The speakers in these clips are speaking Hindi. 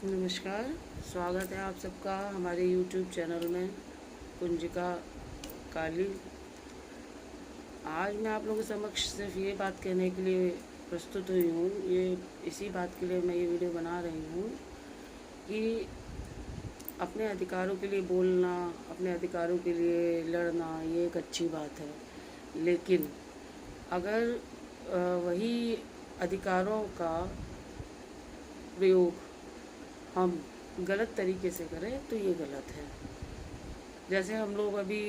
नमस्कार। स्वागत है आप सबका हमारे YouTube चैनल में कुंजिका काली। आज मैं आप लोगों के समक्ष सिर्फ ये बात कहने के लिए प्रस्तुत हुई हूँ, ये इसी बात के लिए मैं ये वीडियो बना रही हूँ कि अपने अधिकारों के लिए बोलना, अपने अधिकारों के लिए लड़ना ये एक अच्छी बात है, लेकिन अगर वही अधिकारों का प्रयोग हम गलत तरीके से करें तो ये गलत है। जैसे हम लोग अभी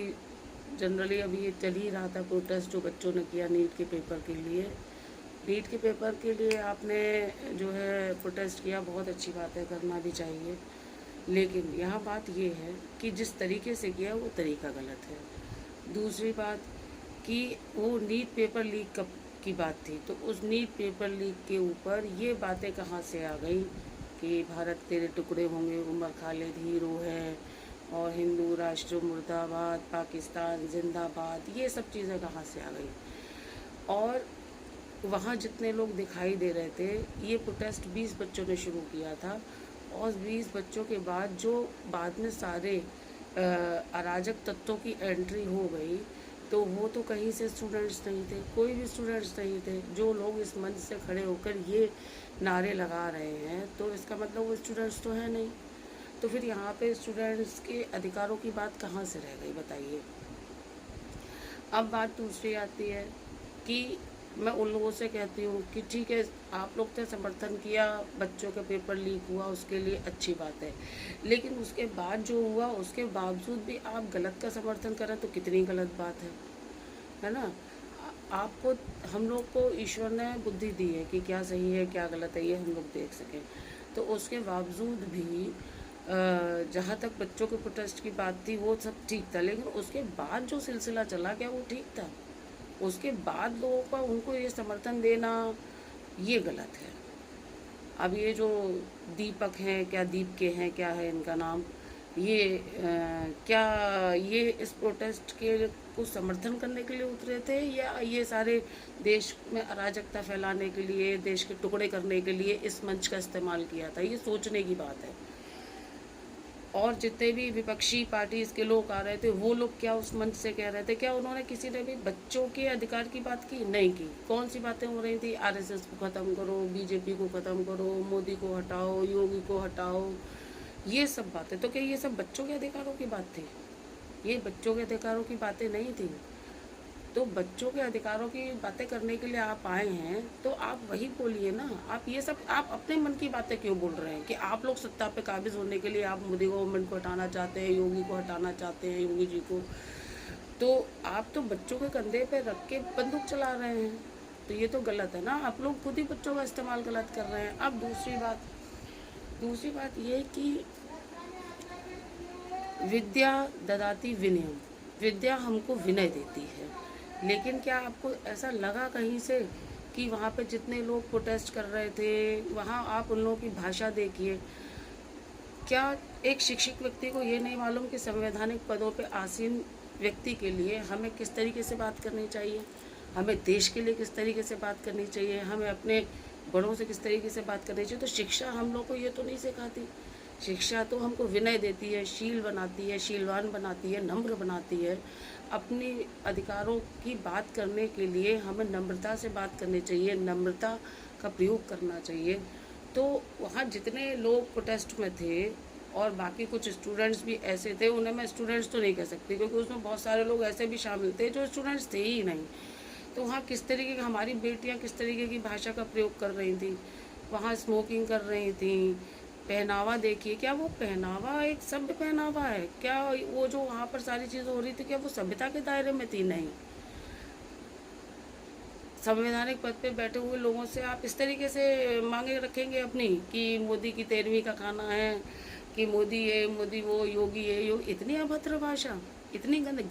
जनरली अभी ये चल ही रहा था प्रोटेस्ट जो बच्चों ने किया नीट के पेपर के लिए। नीट के पेपर के लिए आपने जो है प्रोटेस्ट किया, बहुत अच्छी बात है, करना भी चाहिए, लेकिन यहाँ बात ये है कि जिस तरीके से किया वो तरीका गलत है। दूसरी बात कि वो नीट पेपर लीक कब की बात थी, तो उस नीट पेपर लीक के ऊपर ये बातें कहाँ से आ गई कि भारत तेरे टुकड़े होंगे, उमर खालिद हीरो है, और हिंदू राष्ट्र मुर्दाबाद, पाकिस्तान जिंदाबाद, ये सब चीज़ें कहाँ से आ गई। और वहाँ जितने लोग दिखाई दे रहे थे, ये प्रोटेस्ट 20 बच्चों ने शुरू किया था, और 20 बच्चों के बाद जो बाद में सारे अराजक तत्वों की एंट्री हो गई, तो वो तो कहीं से स्टूडेंट्स नहीं थे, कोई भी स्टूडेंट्स नहीं थे। जो लोग इस मंच से खड़े होकर ये नारे लगा रहे हैं, तो इसका मतलब वो स्टूडेंट्स तो है नहीं। तो फिर यहाँ पे स्टूडेंट्स के अधिकारों की बात कहाँ से रह गई बताइए। अब बात दूसरी आती है कि मैं उन लोगों से कहती हूँ कि ठीक है, आप लोग ने समर्थन किया, बच्चों का पेपर लीक हुआ, उसके लिए अच्छी बात है, लेकिन उसके बाद जो हुआ उसके बावजूद भी आप गलत का समर्थन करें तो कितनी गलत बात है ना। आपको, हम लोग को ईश्वर ने बुद्धि दी है कि क्या सही है क्या गलत है ये हम लोग देख सकें, तो उसके बावजूद भी जहाँ तक बच्चों के प्रोटेस्ट की बात थी वो सब ठीक था, लेकिन उसके बाद जो सिलसिला चला क्या वो ठीक था? उसके बाद लोगों का उनको ये समर्थन देना ये गलत है। अब ये जो दीपक हैं, क्या दीप के हैं, क्या है इनका नाम, ये क्या ये इस प्रोटेस्ट के को समर्थन करने के लिए उतरे थे, या ये सारे देश में अराजकता फैलाने के लिए, देश के टुकड़े करने के लिए इस मंच का इस्तेमाल किया था? ये सोचने की बात है। और जितने भी विपक्षी पार्टी के लोग आ रहे थे वो लोग क्या उस मंच से कह रहे थे? क्या उन्होंने किसी ने भी बच्चों के अधिकार की बात की? नहीं की। कौन सी बातें हो रही थी? आरएसएस को ख़त्म करो, बीजेपी को ख़त्म करो, मोदी को हटाओ, योगी को हटाओ, ये सब बातें। तो क्या ये सब बच्चों के अधिकारों की बात थी? ये बच्चों के अधिकारों की बातें नहीं थी। तो बच्चों के अधिकारों की बातें करने के लिए आप आए हैं तो आप वही बोलिए ना। आप ये सब आप अपने मन की बातें क्यों बोल रहे हैं कि आप लोग सत्ता पे काबिज होने के लिए आप मोदी गवर्नमेंट को हटाना चाहते हैं, योगी को हटाना चाहते हैं, योगी जी को। तो आप तो बच्चों के कंधे पे रख के बंदूक चला रहे हैं, तो ये तो गलत है ना। आप लोग खुद ही बच्चों का इस्तेमाल गलत कर रहे हैं। अब दूसरी बात ये कि विद्या ददाति विनयम, विद्या हमको विनय देती है, लेकिन क्या आपको ऐसा लगा कहीं से कि वहाँ पे जितने लोग प्रोटेस्ट कर रहे थे वहाँ आप उन लोगों की भाषा देखिए? क्या एक शिक्षित व्यक्ति को ये नहीं मालूम कि संवैधानिक पदों पे आसीन व्यक्ति के लिए हमें किस तरीके से बात करनी चाहिए, हमें देश के लिए किस तरीके से बात करनी चाहिए, हमें अपने बड़ों से किस तरीके से बात करनी चाहिए? तो शिक्षा हम लोग को ये तो नहीं सिखाती। शिक्षा तो हमको विनय देती है, शील बनाती है, शीलवान बनाती है, नम्र बनाती है। अपने अधिकारों की बात करने के लिए हमें नम्रता से बात करनी चाहिए, नम्रता का प्रयोग करना चाहिए। तो वहाँ जितने लोग प्रोटेस्ट में थे और बाकी कुछ स्टूडेंट्स भी ऐसे थे, उन्हें मैं स्टूडेंट्स तो नहीं कह सकती क्योंकि उसमें बहुत सारे लोग ऐसे भी शामिल थे जो स्टूडेंट्स थे ही नहीं। तो वहाँ किस तरीके की हमारी बेटियाँ किस तरीके की भाषा का प्रयोग कर रही थी, वहाँ स्मोकिंग कर रही थी, पहनावा देखिए, क्या वो पहनावा एक सभ्य पहनावा है? क्या वो जो वहाँ पर सारी चीज़ें हो रही थी क्या वो सभ्यता के दायरे में थी? नहीं। संवैधानिक पद पे बैठे हुए लोगों से आप इस तरीके से मांगे रखेंगे अपनी कि मोदी की 13वीं का खाना है, कि मोदी ये मोदी वो, योगी ये योगी, इतनी अभद्र भाषा, इतनी गंद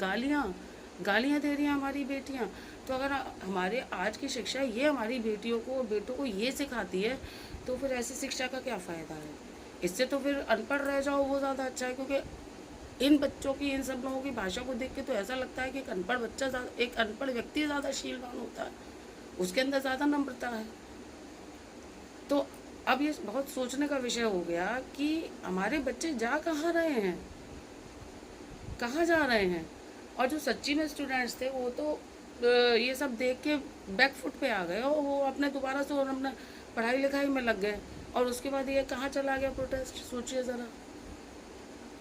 गालियाँ दे रही हैं हमारी बेटियाँ। तो अगर हमारे आज की शिक्षा ये हमारी बेटियों को बेटों को ये सिखाती है तो फिर ऐसी शिक्षा का क्या फ़ायदा है? इससे तो फिर अनपढ़ रह जाओ वो ज़्यादा अच्छा है, क्योंकि इन बच्चों की, इन सब लोगों की भाषा को देख के तो ऐसा लगता है कि एक अनपढ़ व्यक्ति ज़्यादा शीलवान होता है, उसके अंदर ज़्यादा नम्रता है। तो अब ये बहुत सोचने का विषय हो गया कि हमारे बच्चे जा कहाँ रहे हैं, कहाँ जा रहे हैं। और जो सच्ची में स्टूडेंट्स थे वो तो ये सब देख के बैक फुट पे आ गए और वो अपने दोबारा से और अपने पढ़ाई लिखाई में लग गए। और उसके बाद ये कहाँ चला गया प्रोटेस्ट, सोचिए ज़रा।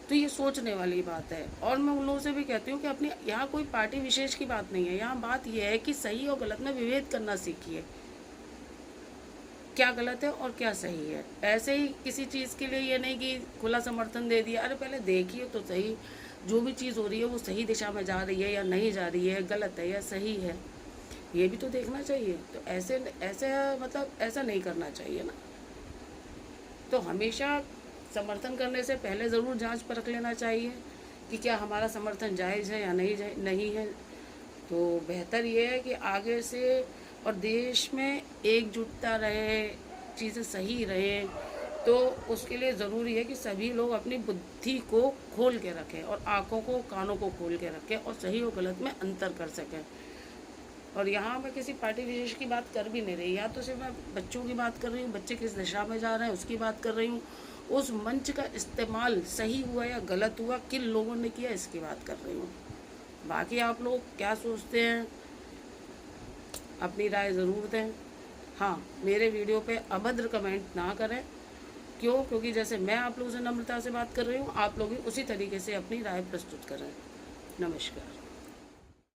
तो ये सोचने वाली बात है। और मैं उन लोगों से भी कहती हूँ कि अपनी यहाँ कोई पार्टी विशेष की बात नहीं है, यहाँ बात यह है कि सही और गलत में विभेद करना सीखिए, क्या गलत है और क्या सही है। ऐसे ही किसी चीज़ के लिए ये नहीं कि खुला समर्थन दे दिया, अरे पहले देखिए तो सही जो भी चीज़ हो रही है वो सही दिशा में जा रही है या नहीं जा रही है, गलत है या सही है, ये भी तो देखना चाहिए। तो ऐसे ऐसे मतलब ऐसा नहीं करना चाहिए ना। तो हमेशा समर्थन करने से पहले ज़रूर जांच परख लेना चाहिए कि क्या हमारा समर्थन जायज़ है या नहीं है। तो बेहतर ये है कि आगे से और देश में एकजुटता रहे, चीज़ें सही रहें। तो उसके लिए ज़रूरी है कि सभी लोग अपनी बुद्धि को खोल के रखें और आँखों को कानों को खोल के रखें और सही और गलत में अंतर कर सकें। और यहाँ मैं किसी पार्टी विशेष की बात कर भी नहीं रही, या तो सिर्फ मैं बच्चों की बात कर रही हूँ, बच्चे किस दिशा में जा रहे हैं उसकी बात कर रही हूँ। उस मंच का इस्तेमाल सही हुआ या गलत हुआ, किन लोगों ने किया, इसकी बात कर रही हूँ। बाकी आप लोग क्या सोचते हैं, अपनी राय ज़रूर दें। हाँ, मेरे वीडियो पे अभद्र कमेंट ना करें। क्यों? क्योंकि जैसे मैं आप लोगों से नम्रता से बात कर रही हूँ, आप लोग भी उसी तरीके से अपनी राय प्रस्तुत करें। नमस्कार।